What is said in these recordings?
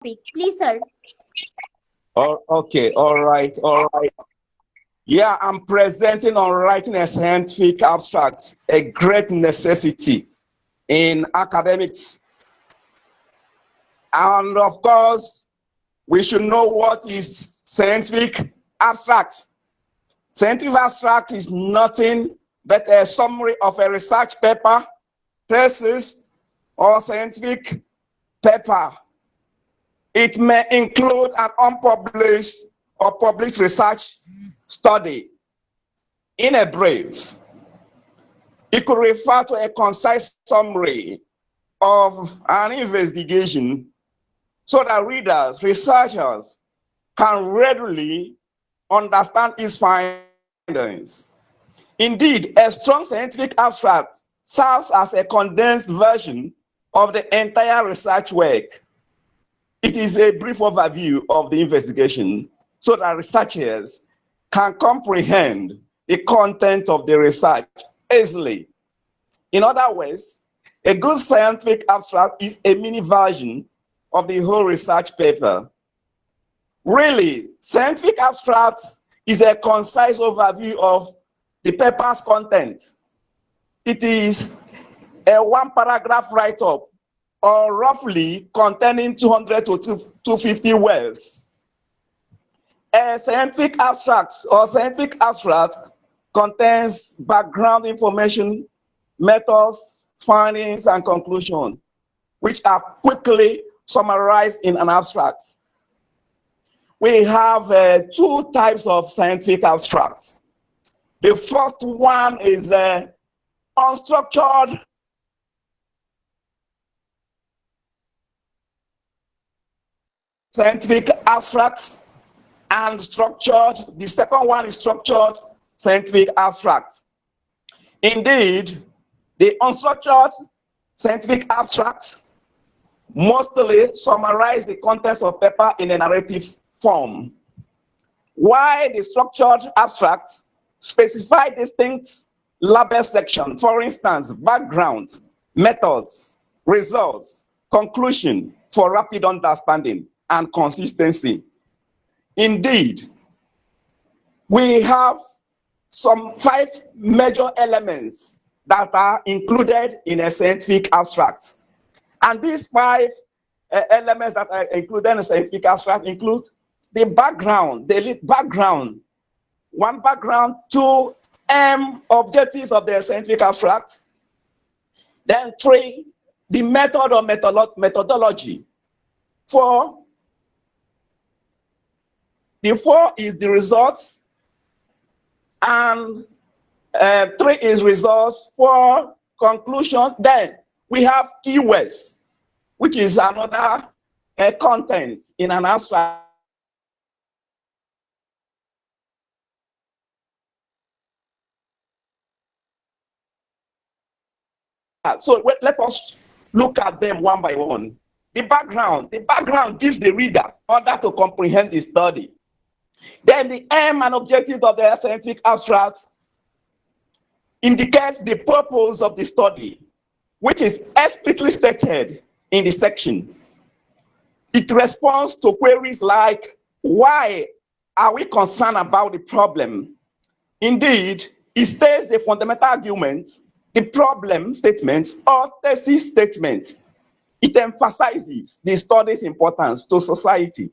Please, sir. Oh, okay, all right, all right. Yeah, I'm presenting on writing a scientific abstract, a great necessity in academics. And of course, we should know what is scientific abstract. Scientific abstract is nothing but a summary of a research paper, thesis, or scientific paper. It may include an unpublished or published research study. In a brief, it could refer to a concise summary of an investigation so that readers, researchers can readily understand its findings. Indeed, a strong scientific abstract serves as a condensed version of the entire research work. It is a brief overview of the investigation so that researchers can comprehend the content of the research easily. In other words, a good scientific abstract is a mini version of the whole research paper. Really, scientific abstract is a concise overview of the paper's content. It is a one-paragraph write-up, or roughly containing 200 to 250 words. A scientific abstract contains background information, methods, findings, and conclusions, which are quickly summarized in an abstract. We have two types of scientific abstracts. The first one is unstructured scientific abstracts and structured. The second one is structured scientific abstracts. Indeed, the unstructured scientific abstracts mostly summarize the contents of paper in a narrative form, while the structured abstracts specify distinct label sections, for instance, background, methods, results, conclusion, for rapid understanding and consistency. Indeed, we have some 5 major elements that are included in a scientific abstract. And these 5 elements that are included in a scientific abstract include the background, one background, 2 objectives of the scientific abstract, then 3, the method or methodology, 4, the 4 is the results, and 3 is results, 4 conclusion. Then we have keywords, which is another content in an abstract. So let us look at them one by one. The background gives the reader order to comprehend the study. Then the aim and objectives of the scientific abstract indicates the purpose of the study, which is explicitly stated in the section. It responds to queries like, why are we concerned about the problem? Indeed, it states the fundamental argument, the problem statement, or thesis statement. It emphasizes the study's importance to society,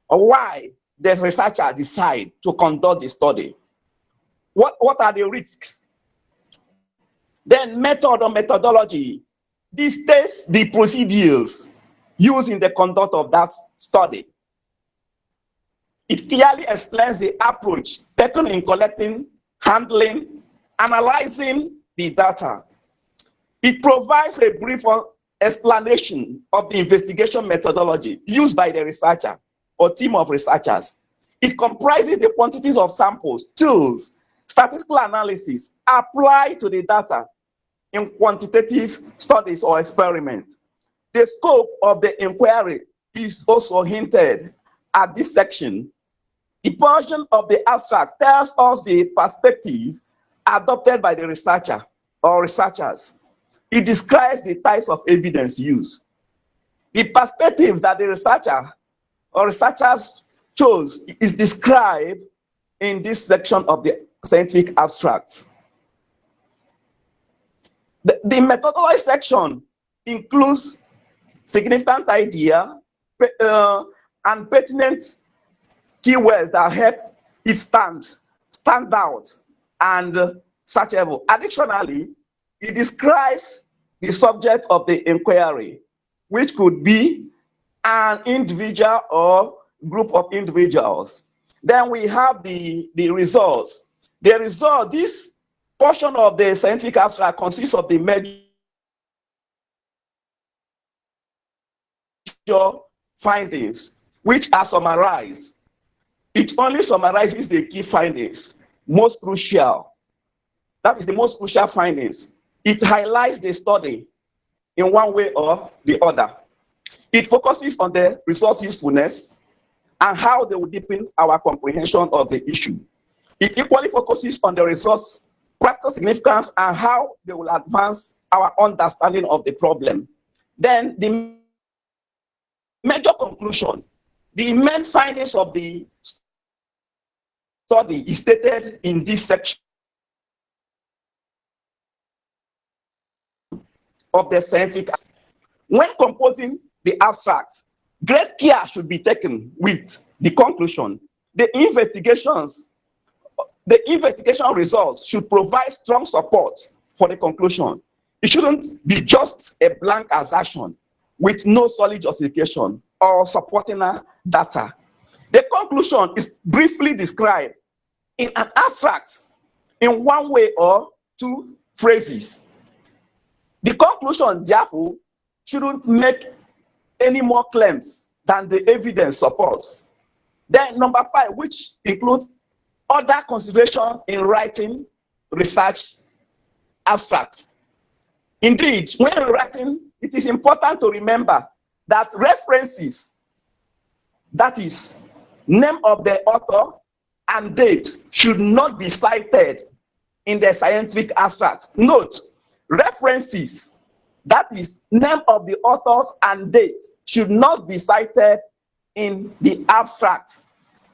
or why the researcher decide to conduct the study. What are the risks? Then method or methodology. This states the procedures used in the conduct of that study. It clearly explains the approach taken in collecting, handling, analyzing the data. It provides a brief explanation of the investigation methodology used by the researcher or team of researchers. It comprises the quantities of samples, tools, statistical analysis applied to the data in quantitative studies or experiments. The scope of the inquiry is also hinted at this section. The portion of the abstract tells us the perspective adopted by the researcher or researchers. It describes the types of evidence used. The perspective that the researcher or researchers chose is described in this section of the scientific abstracts. The methodology section includes significant idea and pertinent keywords that help it stand out and searchable. Additionally, it describes the subject of the inquiry, which could be an individual or group of individuals. Then we have the results. The result, this portion of the scientific abstract consists of the major findings, which are summarized. It only summarizes the key findings, most crucial. That is the most crucial findings. It highlights the study in one way or the other. It focuses on the resource usefulness and how they will deepen our comprehension of the issue. It equally focuses on the resource practical significance and how they will advance our understanding of the problem. Then the major conclusion, the main findings of the study is stated in this section of the scientific. When composing the abstract, great care should be taken with the conclusion. The investigation results should provide strong support for the conclusion. It shouldn't be just a blank assertion with no solid justification or supporting data. The conclusion is briefly described in an abstract in one way or two phrases. The conclusion, therefore, shouldn't make any more claims than the evidence supports. Then number 5, which includes other consideration in writing research abstracts. Indeed, when writing, it is important to remember that references, that is, name of the author and date, should not be cited in the scientific abstract. Note, references, that is, name of the authors and date, should not be cited in the abstract.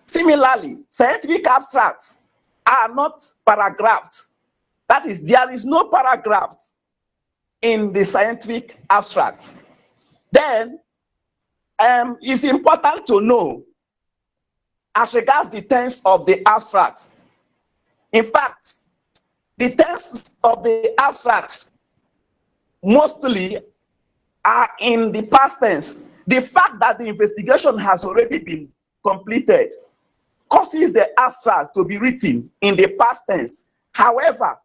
Similarly, scientific abstracts are not paragraphed. That is, there is no paragraph in the scientific abstract. Then, it's important to know as regards the tense of the abstract. In fact, the tense of the abstract mostly are in the past tense. The fact that the investigation has already been completed causes the abstract to be written in the past tense. However,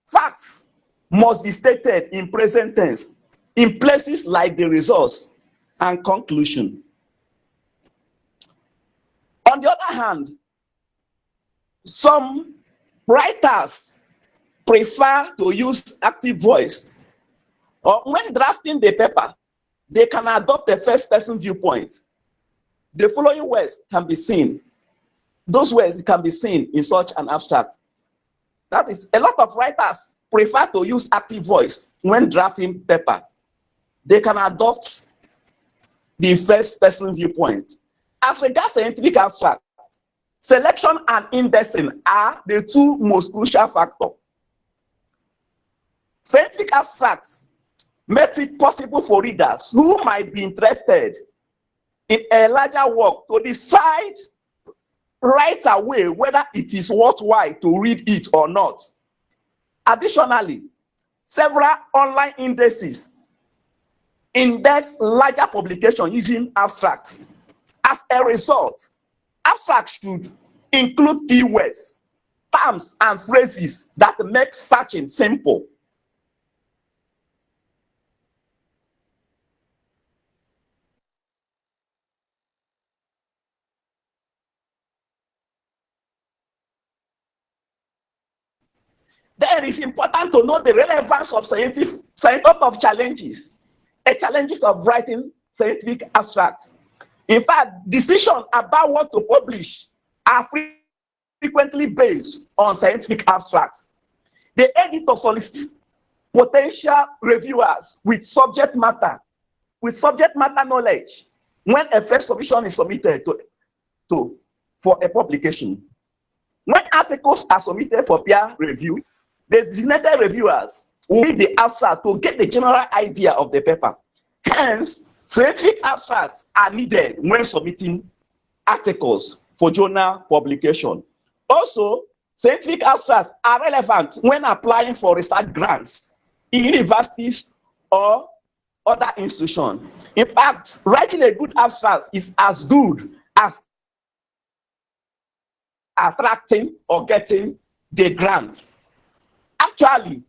facts must be stated in present tense in places like the results and conclusion. On the other hand, some writers prefer to use active voice, or when drafting the paper, they can adopt a first-person viewpoint. The following words can be seen. Those words can be seen in such an abstract. That is, a lot of writers prefer to use active voice when drafting paper. They can adopt the first-person viewpoint. As regards scientific abstracts, selection and indexing are the two most crucial factors. Scientific abstracts makes it possible for readers who might be interested in a larger work to decide right away whether it is worthwhile to read it or not. Additionally, several online indices index larger publications using abstracts. As a result, abstracts should include keywords, terms, and phrases that make searching simple. Then it is important to know the relevance of scientific of challenges, challenges of writing scientific abstracts. In fact, decisions about what to publish are frequently based on scientific abstracts. The editor solicits potential reviewers with subject matter with subject matter knowledge when a first submission is submitted for a publication. When articles are submitted for peer review, the designated reviewers will read the abstract to get the general idea of the paper. Hence, scientific abstracts are needed when submitting articles for journal publication. Also, scientific abstracts are relevant when applying for research grants in universities or other institutions. In fact, writing a good abstract is as good as attracting or getting the grant. Actually,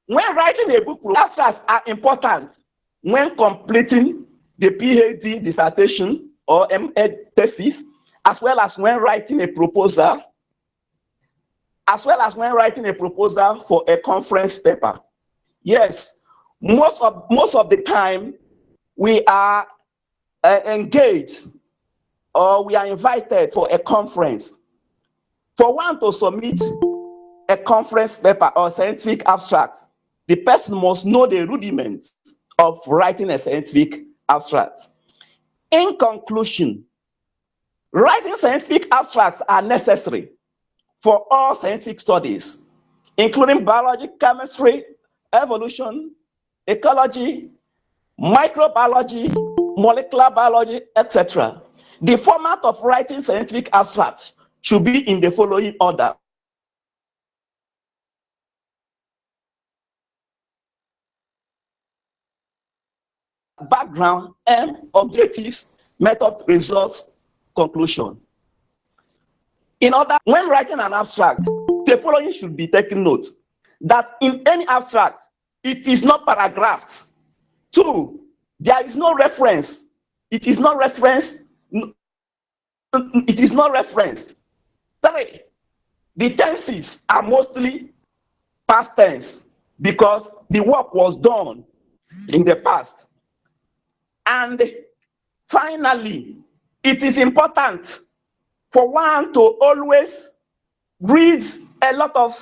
when writing a book, abstracts are important when completing the PhD dissertation or MA thesis, as well as when writing a proposal, for a conference paper. Yes, most of the time we are engaged or we are invited for a conference. For one to submit a conference paper or scientific abstract, the person must know the rudiments of writing a scientific abstract. In conclusion, writing scientific abstracts are necessary for all scientific studies, including biology, chemistry, evolution, ecology, microbiology, molecular biology, etc. The format of writing scientific abstracts should be in the following order. Background, objectives, method, results, conclusion. In order, when writing an abstract, the following should be taken note: that in any abstract, it is not paragraphed. 2, there is no reference. It is not referenced. 3, the tenses are mostly past tense because the work was done in the past. And finally, it is important for one to always read a lot of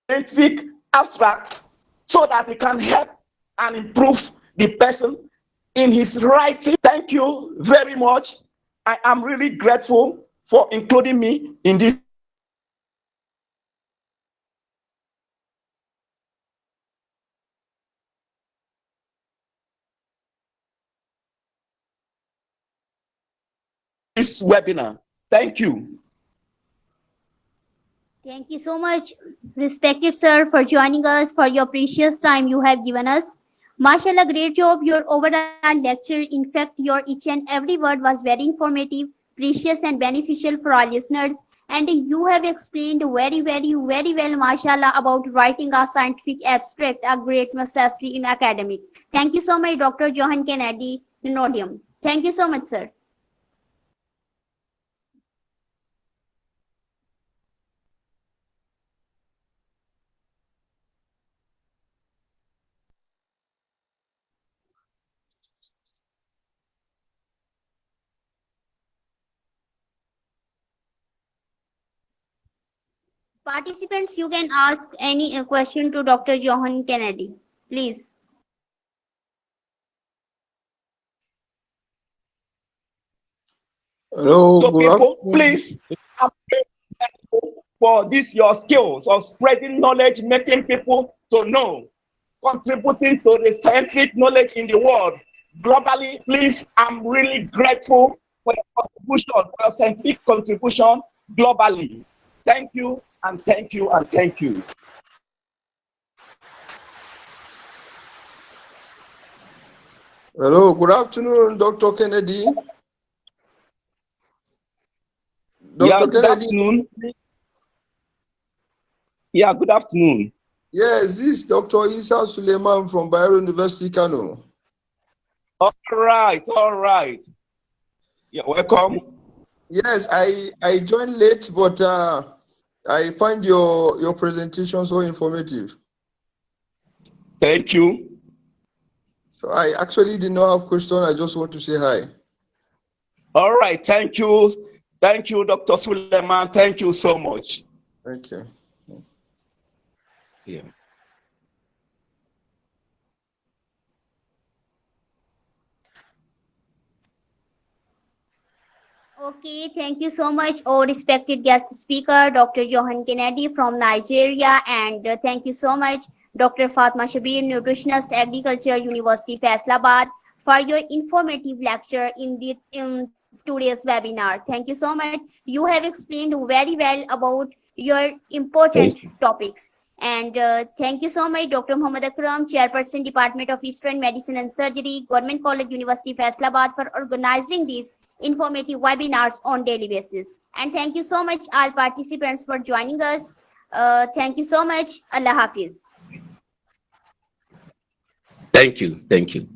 scientific abstracts so that it can help and improve the person in his writing. Thank you very much. I am really grateful for including me in this. This webinar. Thank you. Thank you so much, respected sir, for joining us, for your precious time you have given us. Mashallah, great job, your overall lecture. In fact, your each and every word was very informative, precious and beneficial for our listeners. And you have explained very well, mashallah, about writing a scientific abstract, a great necessity in academic. Thank you so much, Dr. Johan Kennedy Nothen. Thank you so much, sir. Participants, you can ask any question to Dr. Johan Kennedy, please. Hello, So people, please, for this your skills of spreading knowledge, making people to know, contributing to the scientific knowledge in the world globally. Please, I'm really grateful for your contribution, for your scientific contribution globally. Thank you, and thank you, and thank you. Hello, good afternoon, Dr. Kennedy. Dr. Good Kennedy. Afternoon. Yeah, good afternoon. Yes, this is Dr. Isa Suleiman from Bayero University, Kano. All right. Yeah, welcome. Yes, I joined late, but I find your presentation so informative. Thank you. So I actually did not have question. I just want to say hi. All right. Thank you. Thank you, Dr. Suleiman. Thank you so much. Thank you. Yeah. Okay, thank you so much, oh respected guest speaker, Dr. Johan Kennedy from Nigeria, and thank you so much, Dr. Fatma Shabir, nutritionist, Agriculture University, Faisalabad, for your informative lecture in today's webinar. Thank you so much. You have explained very well about your important Thank you. topics. And thank you so much, Dr. Muhammad Akram, Chairperson, Department of Eastern Medicine and Surgery, Government College University, Faisalabad, for organizing these informative webinars on daily basis. And thank you so much all participants for joining us. Thank you so much. Allah Hafiz. Thank you. Thank you.